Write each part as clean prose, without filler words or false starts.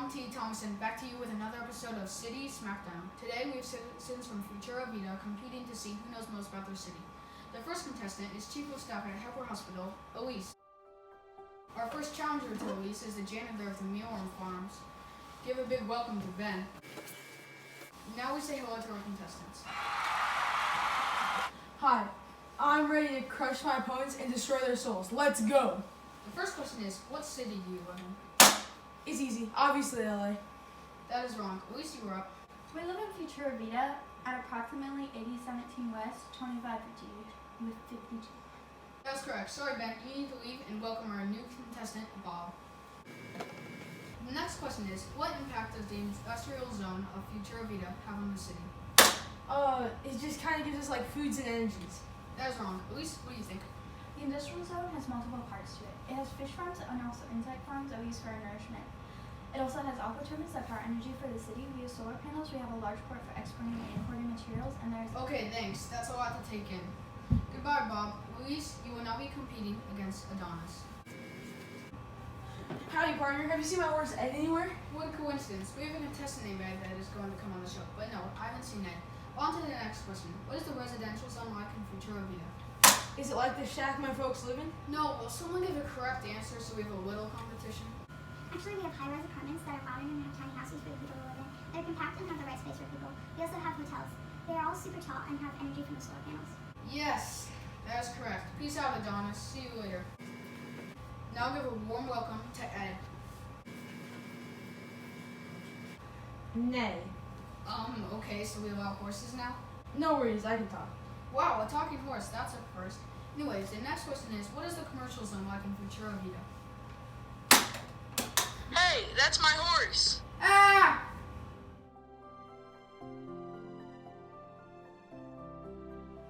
Tom T. Thomason, back to you with another episode of City Smackdown. Today we have citizens from Futura Vida competing to see who knows most about their city. The first contestant is Chief of Staff at Hepworth Hospital, Elise. Our first challenger to Elise is the janitor of the Mealworm Farms. Give a big welcome to Ben. Now we say hello to our contestants. Hi, I'm ready to crush my opponents and destroy their souls. Let's go! The first question is, what city do you live in? It's easy. Obviously, LA. That is wrong. Elise, you were up. We live in Futura Vida at approximately 8017 West, 2550 with 52. That's correct. Sorry, Ben. You need to leave and welcome our new contestant, Bob. The next question is, what impact does the industrial zone of Futura Vida have on the city? It just kind of gives us like foods and energies. That is wrong. Elise, what do you think? The industrial zone has multiple parts to it. It has fish farms and also insect farms that we use for our nourishment. It also has aqua turbines that power energy for the city. We use solar panels. We have a large port for exporting and importing materials, and there's... Okay, thanks. That's a lot to take in. Goodbye, Bob. Elise, you will now be competing against Adonis. Howdy, partner. Have you seen my horse Ed anywhere? What a coincidence. We have a contestant named Ed that is going to come on the show. But no, I haven't seen Ed. On to the next question. What is the residential zone like in Futura Vida? Is it like the shack my folks live in? No, will someone give a correct answer so we have a little competition? Actually, we have high-rise apartments that are modern and have tiny houses for the people to live in. They're compact and have the right space for people. We also have hotels. They are all super tall and have energy from the solar panels. Yes, that is correct. Peace out, Adonis. See you later. Now give a warm welcome to Ed. Nay. Okay, so we allow horses now? No worries, I can talk. Wow, a talking horse, that's a first. Anyways, the next question is, what is the commercial zone like in Futura Vida? Hey, that's my horse! Ah!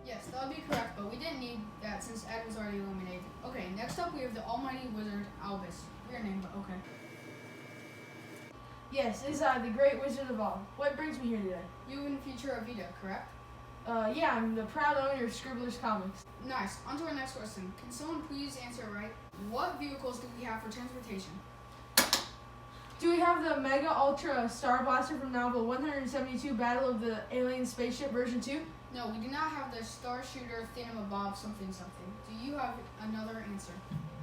Yes, that would be correct, but we didn't need that since Ed was already eliminated. Okay, next up we have the almighty wizard, Albus. Weird name, but okay. Yes, it is I, the great wizard of all. What brings me here today? You in Futura Vida, correct? Yeah, I'm the proud owner of Scribbler's Comics. Nice. On to our next question. Can someone please answer right? What vehicles do we have for transportation? Do we have the Mega Ultra Star Blaster from novel 172 Battle of the Alien Spaceship version 2? No, we do not have the Star Shooter Thingamabob something something. Do you have another answer?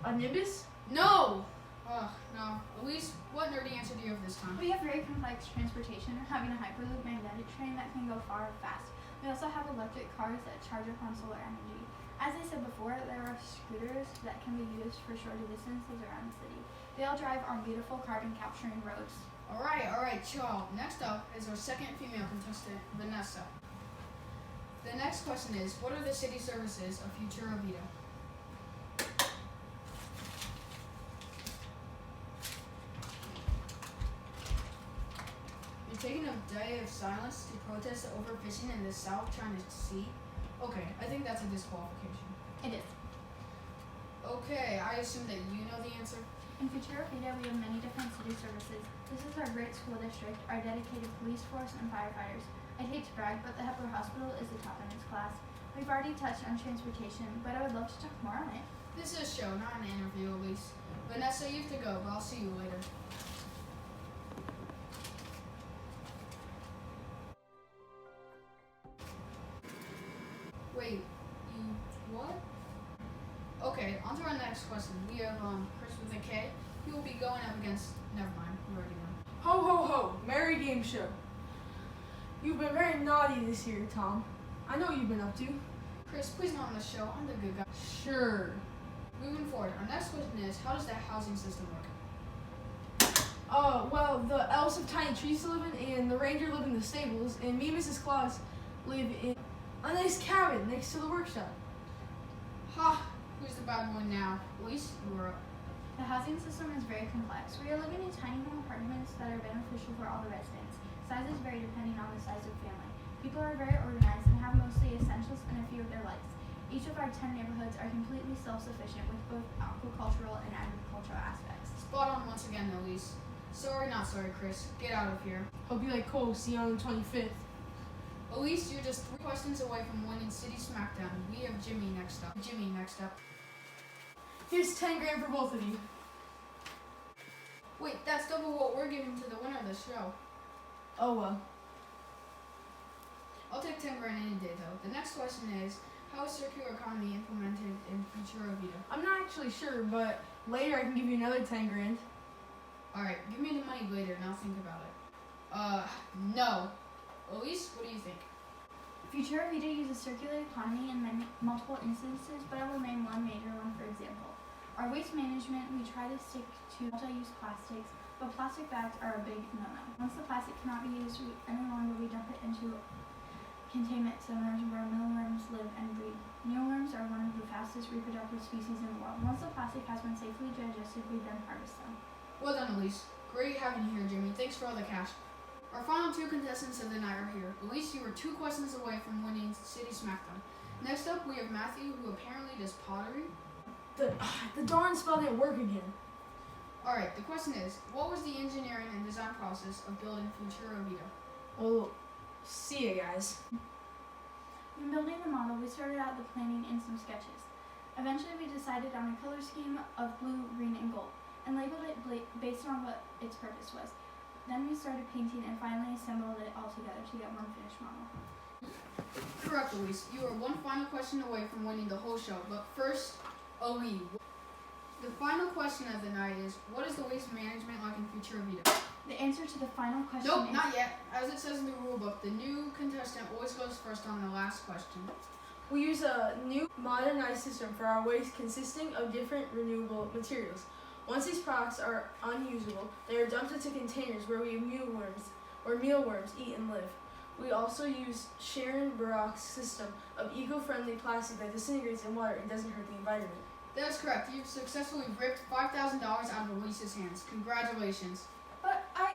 A Nimbus? No! Ugh, no. Elise, what nerdy answer do you have this time? We have very complex transportation, having a Hyperloop magnetic train that can go far and fast. We also have electric cars that charge upon solar energy. As I said before, there are scooters that can be used for shorter distances around the city. They all drive on beautiful carbon capturing roads. Alright, chill out. Next up is our second female contestant, Vanessa. The next question is, what are the city services of Futura Vida? You're taking a day of silence to protest the overfishing in the South China Sea? Okay, I think that's a disqualification. It is. Okay, I assume that you know the answer. In Futura Vida, we have many different city services. This is our great school district, our dedicated police force, and firefighters. I'd hate to brag, but the Hepworth Hospital is the top in its class. We've already touched on transportation, but I would love to talk more on it. This is a show, not an interview, Elise. Vanessa, you have to go, but I'll see you later. Wait, you what? Okay, on to our next question. We have Chris with a K. He will be going up against. Never mind, you already know. Ho ho ho! Merry game show. You've been very naughty this year, Tom. I know what you've been up to. Chris, please not on the show. I'm the good guy. Sure. Moving forward, our next question is, how does the housing system work? Well, the elves have tiny trees to live in, and the ranger live in the stables, and me and Mrs. Claus live in a nice cabin next to the workshop. Ha! Who's the bad one now? Elise, you were up. The housing system is very complex. We are living in tiny home apartments that are beneficial for all the residents. Sizes vary depending on the size of the family. People are very organized and have mostly essentials and a few of their likes. Each of our 10 neighborhoods are completely self-sufficient with both aquacultural and agricultural aspects. Spot on once again, Elise. Sorry, not sorry, Chris. Get out of here. Hope you like Cole. See you on the 25th. Elise, you're just 3 questions away from winning City Smackdown. We have Jimmy next up. Here's 10 grand for both of you. Wait, that's double what we're giving to the winner of the show. Oh well. I'll take 10 grand any day though. The next question is, how is circular economy implemented in Futura Vida? I'm not actually sure, but later I can give you another 10 grand. Alright, give me the money later and I'll think about it. No. Elise, what do you think? Futura Vida uses circular economy in multiple instances, but I will name one major one for example. Our waste management, we try to stick to multi-use plastics, but plastic bags are a big no-no. Once the plastic cannot be used any longer, we dump it into containment centers where mealworms live and breed. Mealworms are one of the fastest reproductive species in the world. Once the plastic has been safely digested, we then harvest them. Well done, Elise. Great having you here, Jimmy. Thanks for all the cash. Our final two contestants of the night are here. Elise, you were 2 questions away from winning City Smackdown. Next up, we have Matthew, who apparently does pottery. The darn spell didn't work again. Alright, the question is, what was the engineering and design process of building Futura Vida? Well, see ya, guys. When building the model, we started out the planning and some sketches. Eventually, we decided on a color scheme of blue, green, and gold, and labeled it based on what its purpose was. Then we started painting and finally assembled it all together to get one finished model. Correct, Elise. You are 1 final question away from winning the whole show, but first, Ali. The final question of the night is, what is the waste management like in Futura Vida? The answer to the final question Nope, is... not yet. As it says in the rule book, the new contestant always goes first on the last question. We use a new modernized system for our waste consisting of different renewable materials. Once these products are unusable, they are dumped into containers where mealworms eat and live. We also use Sharon Barak's system of eco-friendly plastic that disintegrates in water and doesn't hurt the environment. That is correct. You've successfully ripped $5,000 out of Elise's hands. Congratulations.